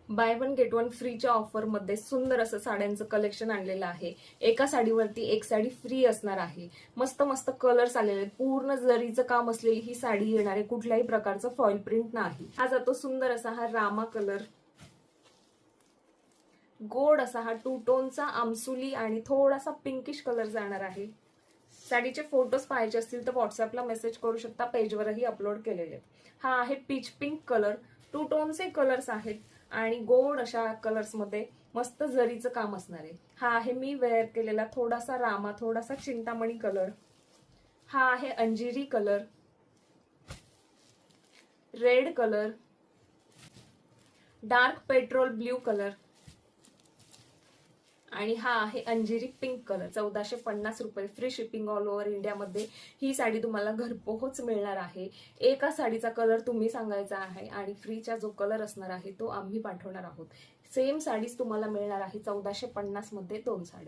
By one get one फ्रीच्या ऑफरमध्ये सुंदर असं साड्यांचं कलेक्शन आणलेलं आहे। एका साडीवरती एक साडी फ्री असणार आहे। मस्त मस्त कलर्स आलेले आहेत। पूर्ण जरीचं काम असलेली ही साडी येणार आहे। कुठल्याही प्रकारचं फॉइल प्रिंट नाही। हा जातो सुंदर असा हा रामा कलर, गोड असा हा टू टोनचा आमसुली आणि थोडासा पिंकिश कलर जाणार आहे। साडीचे फोटोज पाहायचे असतील तर व्हॉट्सअपला मेसेज करू शकता, पेजवरही अपलोड केलेले आहेत। हा आहे पीच पिंक कलर, टू टोनचे कलर्स आहेत आणि गोड अशा कलर्स मध्ये मस्त जरीचं काम असणार आहे। हा आहे मी वेअर केलेला थोडासा रामा, थोडासा चिंतामणी कलर। हा आहे अंजिरी colour, red colour, dark petrol blue colour आणि हा आहे अंजिरी पिंक कलर। 1450 रुपये, फ्री शिपिंग ऑल ओव्हर इंडियामध्ये ही साडी तुम्हाला घरपोहोच मिळणार आहे। एका साडीचा कलर तुम्ही सांगायचा आहे आणि फ्रीचा जो कलर असणार आहे तो आम्ही पाठवणार आहोत। सेम साडीज तुम्हाला मिळणार आहे 1450 मध्ये 2 साड्या।